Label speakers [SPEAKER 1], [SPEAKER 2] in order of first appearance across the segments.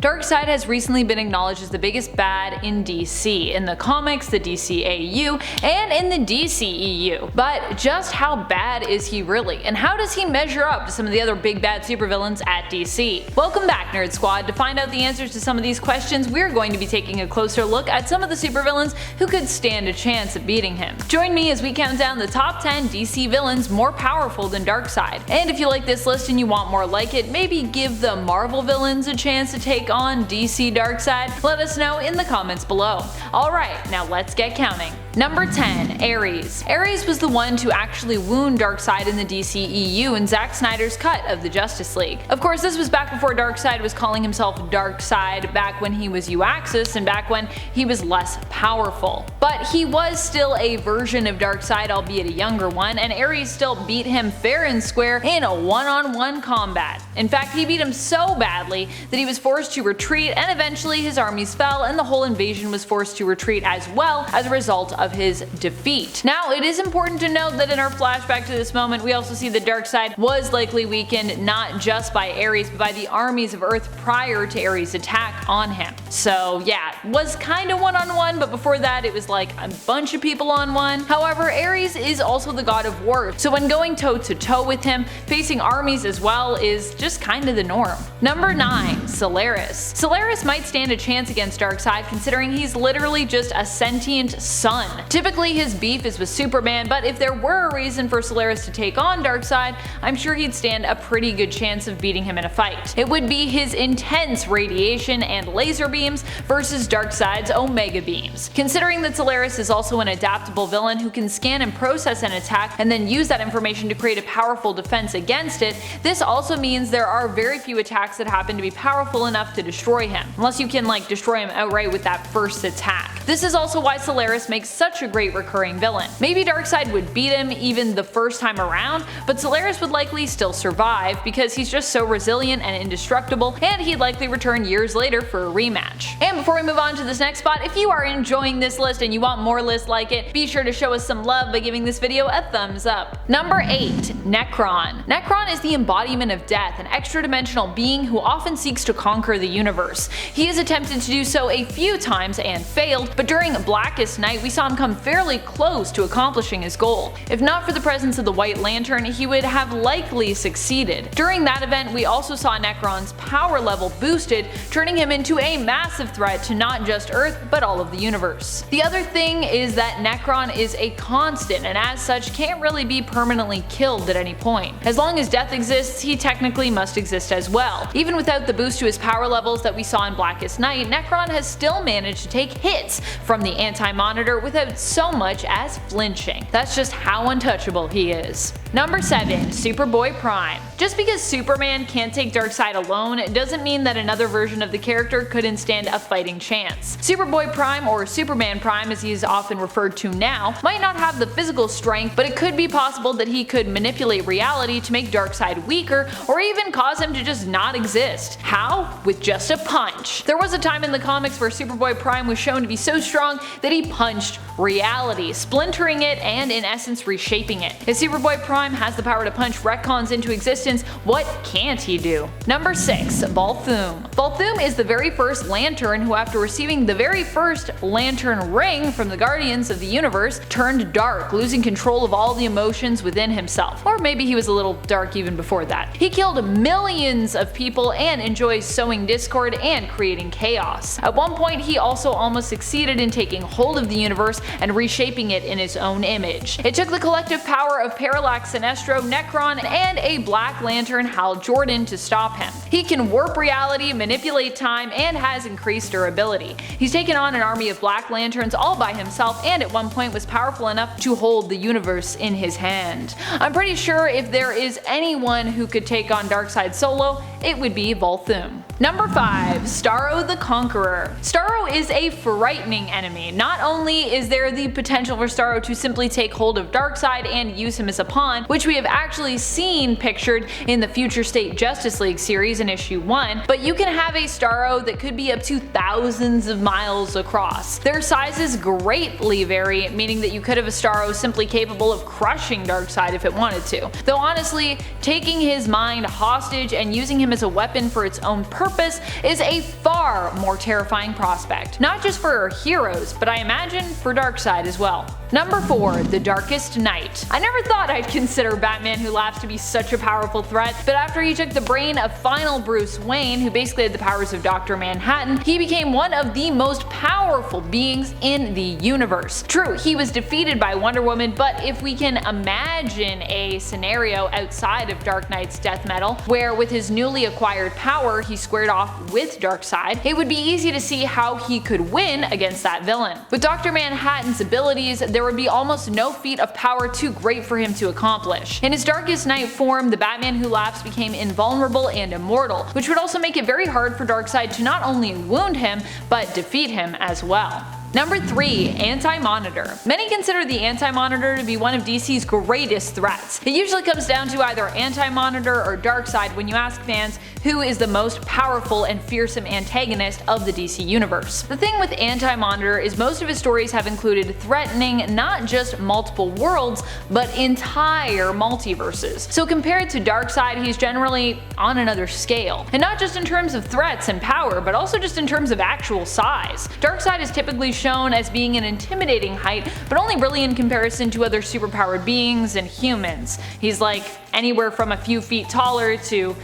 [SPEAKER 1] Darkseid has recently been acknowledged as the biggest bad in DC, in the comics, the DCAU, and in the DCEU. But just how bad is he really, and how does he measure up to some of the other big bad supervillains at DC? Welcome back, Nerd Squad. To find out the answers to some of these questions, we're going to be taking a closer look at some of the supervillains who could stand a chance at beating him. Join me as we count down the top 10 DC villains more powerful than Darkseid. And if you like this list and you want more like it, maybe give the Marvel villains a chance to take on DC Darkseid? Let us know in the comments below. Alright, now let's get counting. Number 10. Ares. Ares was the one to actually wound Darkseid in the DCEU in Zack Snyder's cut of the Justice League. Of course, this was back before Darkseid was calling himself Darkseid, back when he was U-Axis and back when he was less powerful. But he was still a version of Darkseid, albeit a younger one, and Ares still beat him fair and square in a one-on-one combat. In fact, he beat him so badly that he was forced to retreat, and eventually his armies fell and the whole invasion was forced to retreat as well as a result of his defeat. Now, it is important to note that in our flashback to this moment, we also see that Darkseid was likely weakened not just by Ares, but by the armies of Earth prior to Ares' attack on him. So yeah, it was kinda one-on-one, but before that it was like a bunch of people on one. However, Ares is also the god of war, so when going toe-to-toe with him, facing armies as well is just kinda the norm. Number 9. Solaris. Solaris might stand a chance against Darkseid considering he's literally just a sentient sun. Typically his beef is with Superman, but if there were a reason for Solaris to take on Darkseid, I'm sure he'd stand a pretty good chance of beating him in a fight. It would be his intense radiation and laser beams versus Darkseid's Omega beams. Considering that Solaris is also an adaptable villain who can scan and process an attack and then use that information to create a powerful defense against it, this also means there are very few attacks that happen to be powerful enough to destroy him, unless you can like destroy him outright with that first attack. This is also why Solaris makes such a great recurring villain. Maybe Darkseid would beat him even the first time around, but Solaris would likely still survive because he's just so resilient and indestructible, and he'd likely return years later for a rematch. And before we move on to this next spot, if you are enjoying this list and you want more lists like it, be sure to show us some love by giving this video a thumbs up. Number 8. Necron. Necron is the embodiment of death, an extra-dimensional being who often seeks to conquer the universe. He has attempted to do so a few times and failed, but during Blackest Night we saw him come fairly close to accomplishing his goal. If not for the presence of the White Lantern, he would have likely succeeded. During that event we also saw Necron's power level boosted, turning him into a massive threat to not just Earth but all of the universe. The other thing is that Necron is a constant and as such can't really be permanently killed at any point. As long as death exists, he technically must exist as well. Even without the boost to his power levels that we saw in Blackest Night, Necron has still managed to take hits from the AntiMonitor without so much as flinching. That's just how untouchable he is. Number 7. Superboy Prime. Just because Superman can't take Darkseid alone doesn't mean that another version of the character couldn't stand a fighting chance. Superboy Prime, or Superman Prime as he is often referred to now, might not have the physical strength, but it could be possible that he could manipulate reality to make Darkseid weaker or even cause him to just not exist. How? With just a punch. There was a time in the comics where Superboy Prime was shown to be so strong that he punched reality, splintering it and in essence reshaping it. If Superboy Prime has the power to punch retcons into existence, what can't he do? Number 6. Volthoom. Volthoom is the very first Lantern who, after receiving the very first Lantern ring from the Guardians of the Universe, turned dark, losing control of all the emotions within himself. Or maybe he was a little dark even before that. He killed millions of people and enjoys sowing discord and creating chaos. At one point he also almost succeeded in taking hold of the universe and reshaping it in his own image. It took the collective power of Parallax Sinestro, Necron, and a Black Lantern Hal Jordan to stop him. He can warp reality, manipulate time, and has increased durability. He's taken on an army of Black Lanterns all by himself and at one point was powerful enough to hold the universe in his hand. I'm pretty sure if there is anyone who could take on Darkseid solo, it would be Volthoom. Number 5. Staro the Conqueror. Staro is a frightening enemy. Not only is there the potential for Staro to simply take hold of Darkseid and use him as a pawn, which we have actually seen pictured in the Future State Justice League series in issue 1, but you can have a Staro that could be up to thousands of miles across. Their sizes greatly vary, meaning that you could have a Staro simply capable of crushing Darkseid if it wanted to. Though honestly, taking his mind hostage and using him as a weapon for its own purpose purpose is a far more terrifying prospect. Not just for our heroes, but I imagine for Darkseid as well. Number 4. The Darkest Night. I never thought I'd consider Batman Who Laughs to be such a powerful threat, but after he took the brain of final Bruce Wayne, who basically had the powers of Dr. Manhattan, he became one of the most powerful beings in the universe. True, he was defeated by Wonder Woman, but if we can imagine a scenario outside of Dark Knight's death metal, where with his newly acquired power he squared off with Darkseid, it would be easy to see how he could win against that villain. With Dr. Manhattan's abilities, there would be almost no feat of power too great for him to accomplish. In his Darkest Night form, the Batman Who Laughs became invulnerable and immortal, which would also make it very hard for Darkseid to not only wound him, but defeat him as well. Number 3. AntiMonitor. Many consider the AntiMonitor to be one of DC's greatest threats. It usually comes down to either AntiMonitor or Darkseid when you ask fans who is the most powerful and fearsome antagonist of the DC universe. The thing with AntiMonitor is most of his stories have included threatening not just multiple worlds, but entire multiverses. So compared to Darkseid, he's generally on another scale. And not just in terms of threats and power, but also just in terms of actual size. Darkseid is typically shown as being an intimidating height, but only really in comparison to other superpowered beings and humans. He's like anywhere from a few feet taller to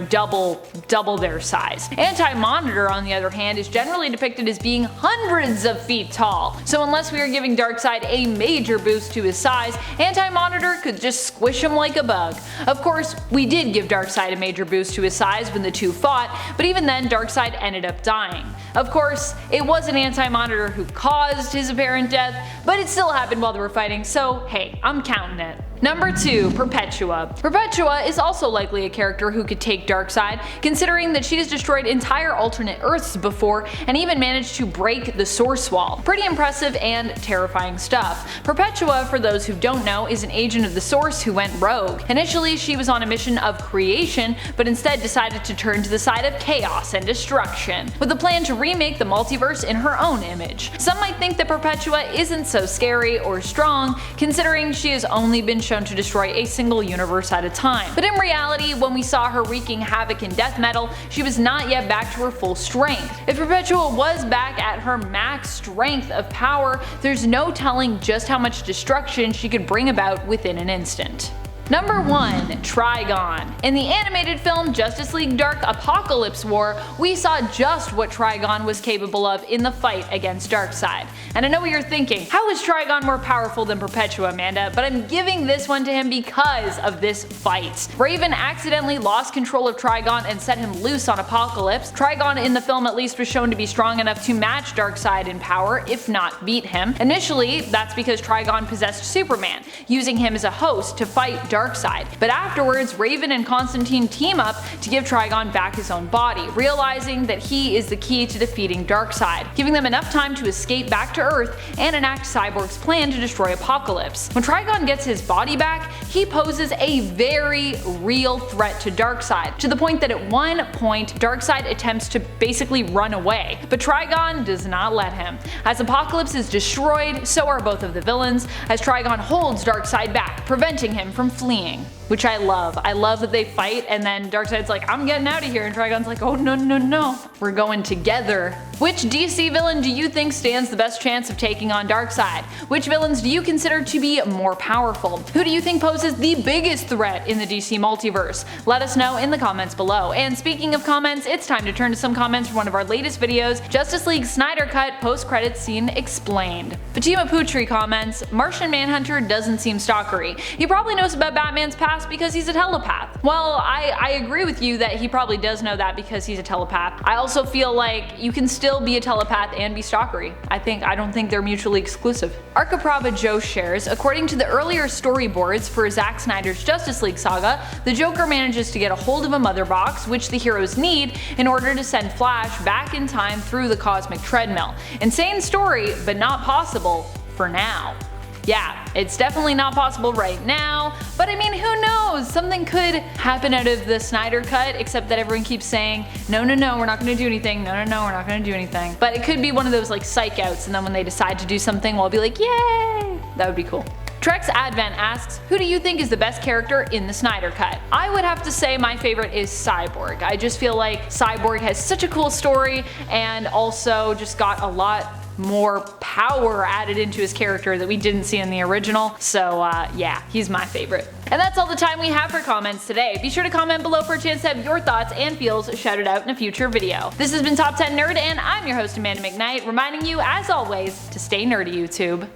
[SPEAKER 1] double their size. AntiMonitor, on the other hand, is generally depicted as being hundreds of feet tall. So unless we are giving Darkseid a major boost to his size, AntiMonitor could just squish him like a bug. Of course, we did give Darkseid a major boost to his size when the two fought, but even then Darkseid ended up dying. Of course, it wasn't AntiMonitor who caused his apparent death, but it still happened while they were fighting, so hey, I'm counting it. Number 2. Perpetua. Perpetua is also likely a character who could take Darkseid, considering that she has destroyed entire alternate Earths before and even managed to break the Source Wall. Pretty impressive and terrifying stuff. Perpetua, for those who don't know, is an agent of the Source who went rogue. Initially, she was on a mission of creation, but instead decided to turn to the side of chaos and destruction, with a plan to remake the multiverse in her own image. Some might think that Perpetua isn't so scary or strong, considering she has only been shown to destroy a single universe at a time. But in reality, when we saw her wreaking havoc in death metal, she was not yet back to her full strength. If Perpetua was back at her max strength of power, there's no telling just how much destruction she could bring about within an instant. Number 1. Trigon. In the animated film Justice League Dark Apocalypse War, we saw just what Trigon was capable of in the fight against Darkseid. And I know what you're thinking, how is Trigon more powerful than Perpetua, Amanda? But I'm giving this one to him because of this fight. Raven accidentally lost control of Trigon and set him loose on Apocalypse. Trigon in the film at least was shown to be strong enough to match Darkseid in power, if not beat him. Initially, that's because Trigon possessed Superman, using him as a host to fight Darkseid, but afterwards Raven and Constantine team up to give Trigon back his own body, realizing that he is the key to defeating Darkseid, giving them enough time to escape back to Earth and enact Cyborg's plan to destroy Apocalypse. When Trigon gets his body back, he poses a very real threat to Darkseid, to the point that at one point Darkseid attempts to basically run away, but Trigon does not let him. As Apocalypse is destroyed, so are both of the villains, as Trigon holds Darkseid back, preventing him from fleeing. Which I love. I love that they fight and then Darkseid's like, I'm getting out of here, and Trigon's like, oh no, we're going together. Which DC villain do you think stands the best chance of taking on Darkseid? Which villains do you consider to be more powerful? Who do you think poses the biggest threat in the DC multiverse? Let us know in the comments below. And speaking of comments, it's time to turn to some comments from one of our latest videos, Justice League Snyder Cut post-credits scene explained. Fatima Putri comments, Martian Manhunter doesn't seem stalkery. He probably knows about Batman's past because he's a telepath. Well, I agree with you that he probably does know that because he's a telepath. I also feel like you can still be a telepath and be stalkery. I don't think they're mutually exclusive. Arkaprava Joe shares, according to the earlier storyboards for Zack Snyder's Justice League saga, the Joker manages to get a hold of a mother box, which the heroes need in order to send Flash back in time through the cosmic treadmill. Insane story, but not possible for now. Yeah, it's definitely not possible right now, but I mean, who knows? Something could happen out of the Snyder Cut, except that everyone keeps saying, no, we're not gonna do anything, no, we're not gonna do anything. But it could be one of those like psych outs, and then when they decide to do something, we'll be like, yay! That would be cool. Trex Advent asks, who do you think is the best character in the Snyder Cut? I would have to say my favorite is Cyborg. I just feel like Cyborg has such a cool story and also just got a lot more power added into his character that we didn't see in the original. So yeah, he's my favorite. And that's all the time we have for comments today. Be sure to comment below for a chance to have your thoughts and feels shouted out in a future video. This has been Top 10 Nerd, and I'm your host Amanda McKnight, reminding you as always to stay nerdy, YouTube.